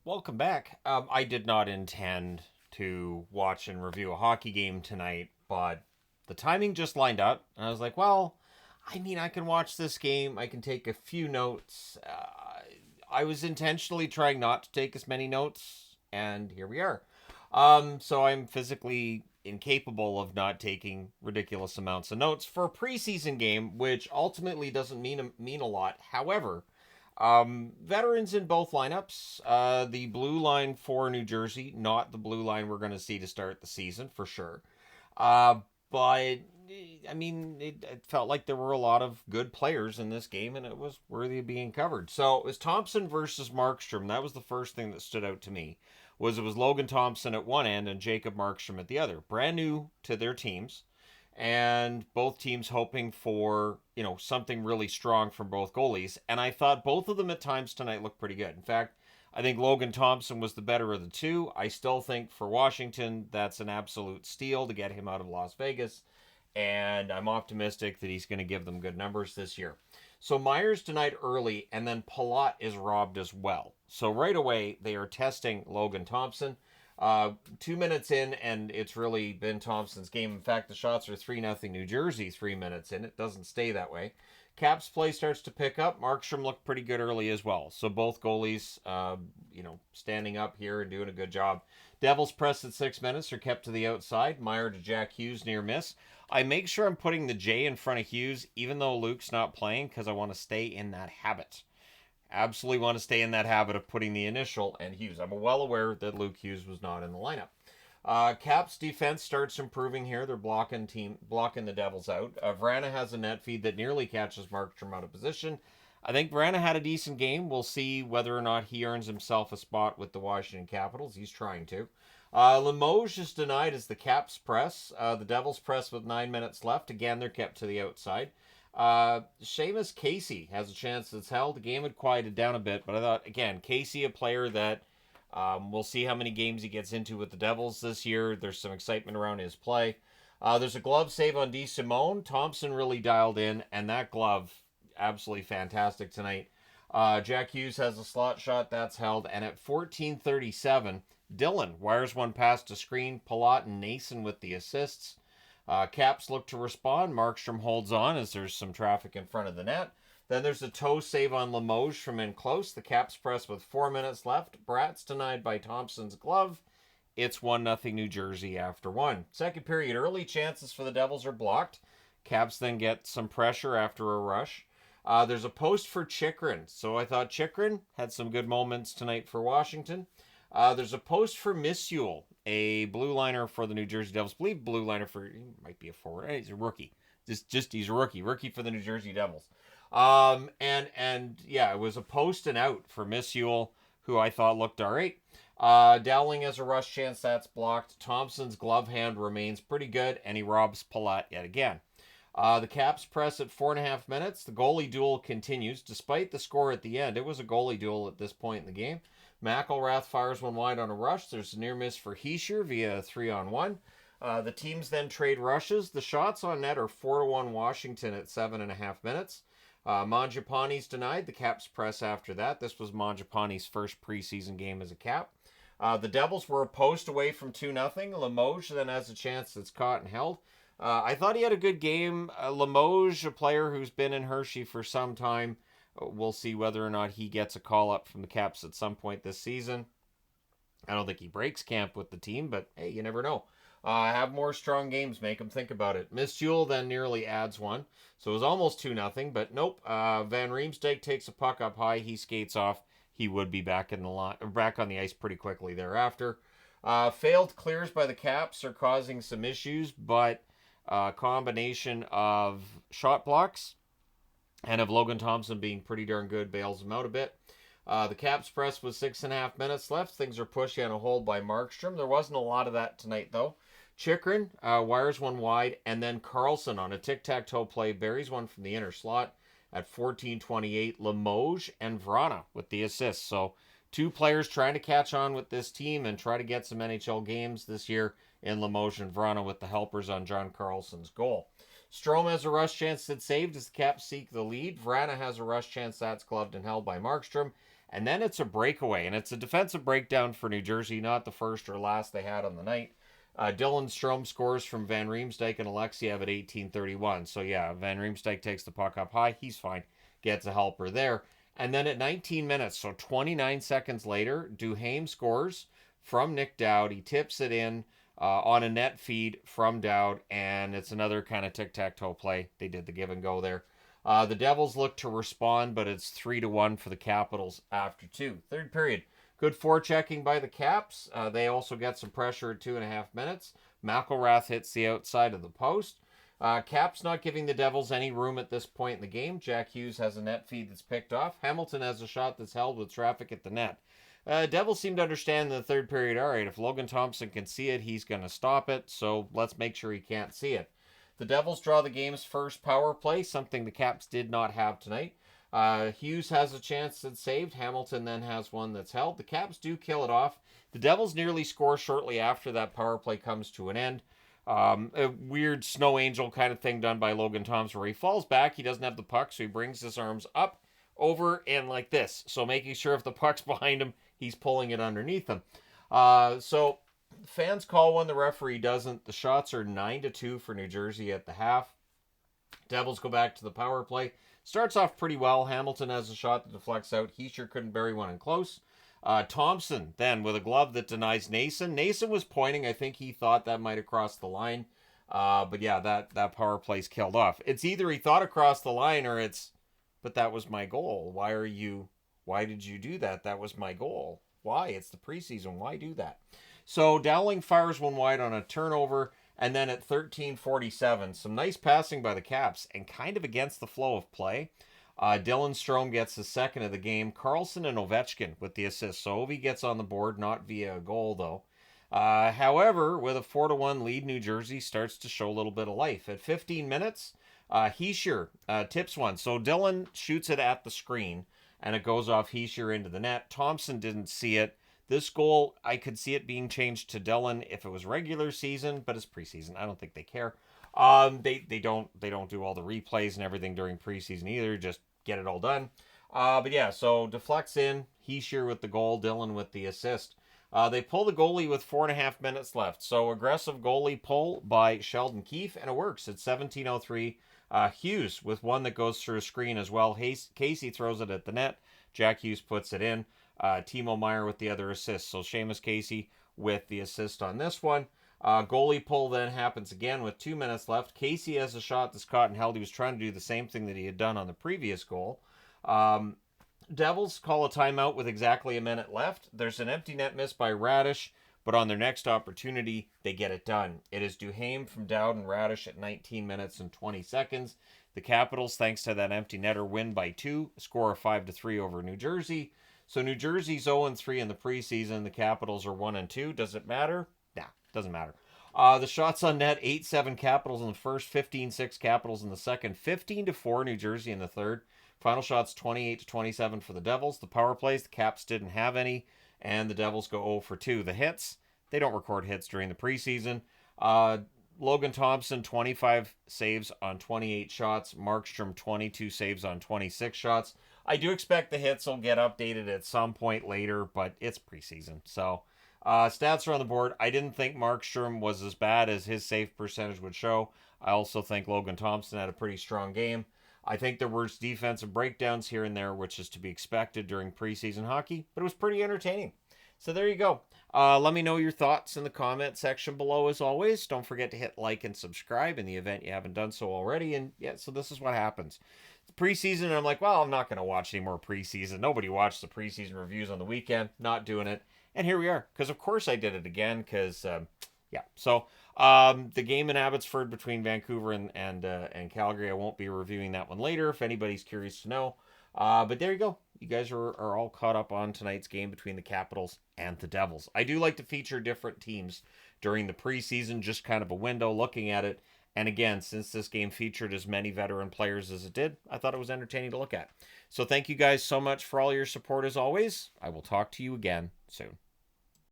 Welcome back. I did not intend to watch and review a hockey game tonight, but the timing just lined up, and I was like, well, I can watch this game. I can take a few notes. I was intentionally trying not to take as many notes, and here we are. So I'm physically incapable of not taking ridiculous amounts of notes for a preseason game, which ultimately doesn't mean a lot. However, veterans in both lineups. The blue line for New Jersey, not the blue line we're going to see to start the season for sure. Uh, but it felt like there were a lot of good players in this game, and it was worthy of being covered. So it was Thompson versus Markstrom. That was the first thing that stood out to me. It was Logan Thompson at one end and Jacob Markstrom at the other. Brand new to their teams, and both teams hoping for something really strong from both goalies. And I thought both of them at times tonight looked pretty good. In fact, I think Logan Thompson was the better of the two. I still think for Washington that's an absolute steal to get him out of Las Vegas, and I'm optimistic that he's going to give them good numbers this year. So Myers tonight early, and then Palat is robbed as well. So right away they are testing Logan Thompson. 2 minutes in, and it's really been Thompson's game. In fact, the shots are 3-0 New Jersey 3 minutes in. It doesn't stay that way. Caps play starts to pick up. Markstrom looked pretty good early as well. So both goalies, standing up here and doing a good job. Devils press at 6 minutes are kept to the outside. Meyer to Jack Hughes near miss. I make sure I'm putting the J in front of Hughes, even though Luke's not playing, because I want to stay in that habit. Absolutely want to stay in that habit of putting the initial and Hughes. I'm well aware that Luke Hughes was not in the lineup. Caps defense starts improving here. They're blocking the Devils out. Vrana has a net feed that nearly catches Markstrom out of position. I think Vrana had a decent game. We'll see whether or not he earns himself a spot with the Washington Capitals. He's trying to. Limoges is denied as the Caps press. The Devils press with 9 minutes left. Again, they're kept to the outside. Seamus Casey has a chance that's held. The game had quieted down a bit, but I thought, again, Casey, a player that we'll see how many games he gets into with the Devils this year. There's some excitement around his play. There's a glove save on DeSimone. Thompson really dialed in, and that glove, absolutely fantastic tonight. Jack Hughes has a slot shot that's held, and at 14:37, Dillon wires one past a screen. Palat and Nason with the assists. Caps look to respond. Markstrom holds on as there's some traffic in front of the net. Then there's a toe save on Limoges from in close. The Caps press with 4 minutes left. Bratz denied by Thompson's glove. It's 1-0 New Jersey after one. Second period, early chances for the Devils are blocked. Caps then get some pressure after a rush. There's a post for Chychrun. So I thought Chychrun had some good moments tonight for Washington. There's a post for Missul, a blue liner for the New Jersey Devils. I believe blue liner he might be a forward. He's a rookie. He's a rookie for the New Jersey Devils. And yeah, it was a post and out for Missul, who I thought looked all right. Dowling has a rush chance that's blocked. Thompson's glove hand remains pretty good, and he robs Palat yet again. The Caps press at 4.5 minutes. The goalie duel continues. Despite the score at the end, it was a goalie duel at this point in the game. McElrath fires one wide on a rush. There's a near miss for Hischier via a 3-on-1. The teams then trade rushes. The shots on net are 4-1 Washington at 7.5 minutes. Mangiapane's denied. The Caps press after that. This was Mangiapane's first preseason game as a Cap. The Devils were a post away from 2-0. Limoges then has a chance that's caught and held. I thought he had a good game. Limoges, a player who's been in Hershey for some time. We'll see whether or not he gets a call up from the Caps at some point this season. I don't think he breaks camp with the team, but hey, you never know. Have more strong games, make them think about it. Missul then nearly adds one, so it was almost 2-0, but nope. Van Riemsdyk takes a puck up high. He skates off. He would be back on the ice pretty quickly thereafter. Failed clears by the Caps are causing some issues, but a combination of shot blocks and of Logan Thompson being pretty darn good bails him out a bit. The Caps press with 6.5 minutes left. Things are pushy on a hold by Markstrom. There wasn't a lot of that tonight, though. Chychrun wires one wide, and then Carlson on a tic-tac-toe play buries one from the inner slot at 14:28. Limoges and Vrana with the assists. So two players trying to catch on with this team and try to get some NHL games this year in Limoges and Vrana with the helpers on John Carlson's goal. Strome has a rush chance that's saved as the Caps seek the lead. Vrana has a rush chance that's gloved and held by Markstrom. And then it's a breakaway, and it's a defensive breakdown for New Jersey, not the first or last they had on the night. Dylan Strome scores from Van Riemsdyk and Alexiev at 18:31. So yeah, Van Riemsdyk takes the puck up high. He's fine. Gets a helper there. And then at 19 minutes, so 29 seconds later, Duhaime scores from Nick Dowd. He tips it in on a net feed from Dowd, and it's another kind of tic-tac-toe play. They did the give and go there. The Devils look to respond, but it's 3-1 for the Capitals after two. Third period. Good forechecking by the Caps. They also get some pressure at 2.5 minutes. McElrath hits the outside of the post. Caps not giving the Devils any room at this point in the game. Jack Hughes has a net feed that's picked off. Hamilton has a shot that's held with traffic at the net. Devils seem to understand in the third period, all right, if Logan Thompson can see it, he's going to stop it, so let's make sure he can't see it. The Devils draw the game's first power play, something the Caps did not have tonight. Hughes has a chance that's saved. Hamilton then has one that's held. The Caps do kill it off. The Devils nearly score shortly after that power play comes to an end. A weird snow angel kind of thing done by Logan Thompson where he falls back. He doesn't have the puck, so he brings his arms up, over, and like this. So making sure if the puck's behind him, he's pulling it underneath him. So fans call when the referee doesn't. The shots are 9-2 for New Jersey at the half. Devils go back to the power play. Starts off pretty well. Hamilton has a shot that deflects out. He sure couldn't bury one in close. Thompson then with a glove that denies Nason. Nason was pointing. I think he thought that might have crossed the line. But yeah, that power play's killed off. It's either he thought it crossed the line or it's, but that was my goal. Why did you do that? That was my goal. Why? It's the preseason. Why do that? So Dowling fires one wide on a turnover. And then at 13:47, some nice passing by the Caps and kind of against the flow of play. Dylan Strome gets the second of the game. Carlson and Ovechkin with the assist. So Ovi gets on the board, not via a goal though. However, with a 4-1 lead, New Jersey starts to show a little bit of life. At 15 minutes, Hischier tips one. So Dylan shoots it at the screen and it goes off Hischier into the net. Thompson didn't see it. This goal, I could see it being changed to Dylan if it was regular season, but it's preseason. I don't think they care. They don't do all the replays and everything during preseason either. Just get it all done. But yeah, so deflects in. Hischier with the goal, Dylan with the assist. They pull the goalie with 4.5 minutes left. So aggressive goalie pull by Sheldon Keefe, and it works. It's 17:03. Hughes with one that goes through a screen as well. Casey throws it at the net. Jack Hughes puts it in. Timo Meier with the other assist. So Seamus Casey with the assist on this one. Goalie pull then happens again with 2 minutes left. Casey has a shot that's caught and held. He was trying to do the same thing that he had done on the previous goal. Devils call a timeout with exactly a minute left. There's an empty net miss by Radish, but on their next opportunity, they get it done. It is Duhaime from Dowd and Radish at 19 minutes and 20 seconds. The Capitals, thanks to that empty netter, win by 2, score a 5-3 over New Jersey. So New Jersey's 0-3 in the preseason. The Capitals are 1-2. Does it matter? Nah, doesn't matter. The shots on net, 8-7 Capitals in the first, 15-6 Capitals in the second, 15-4 New Jersey in the third. Final shots, 28-27 for the Devils. The power plays, the Caps didn't have any, and the Devils go 0-2. The hits, they don't record hits during the preseason. Logan Thompson, 25 saves on 28 shots. Markstrom, 22 saves on 26 shots. I do expect the hits will get updated at some point later, but it's preseason. So stats are on the board. I didn't think Markstrom was as bad as his save percentage would show. I also think Logan Thompson had a pretty strong game. I think there were defensive breakdowns here and there, which is to be expected during preseason hockey, but it was pretty entertaining. So there you go. Let me know your thoughts in the comment section below as always. Don't forget to hit like and subscribe in the event you haven't done so already. And yeah, so this is what happens. It's preseason, and I'm like, well, I'm not going to watch any more preseason. Nobody watched the preseason reviews on the weekend. Not doing it. And here we are. Because, of course, I did it again. Because, yeah. So, the game in Abbotsford between Vancouver and Calgary, I won't be reviewing that one later if anybody's curious to know. But there you go. You guys are all caught up on tonight's game between the Capitals and the Devils. I do like to feature different teams during the preseason, just kind of a window looking at it. And again, since this game featured as many veteran players as it did, I thought it was entertaining to look at. So thank you guys so much for all your support as always. I will talk to you again soon.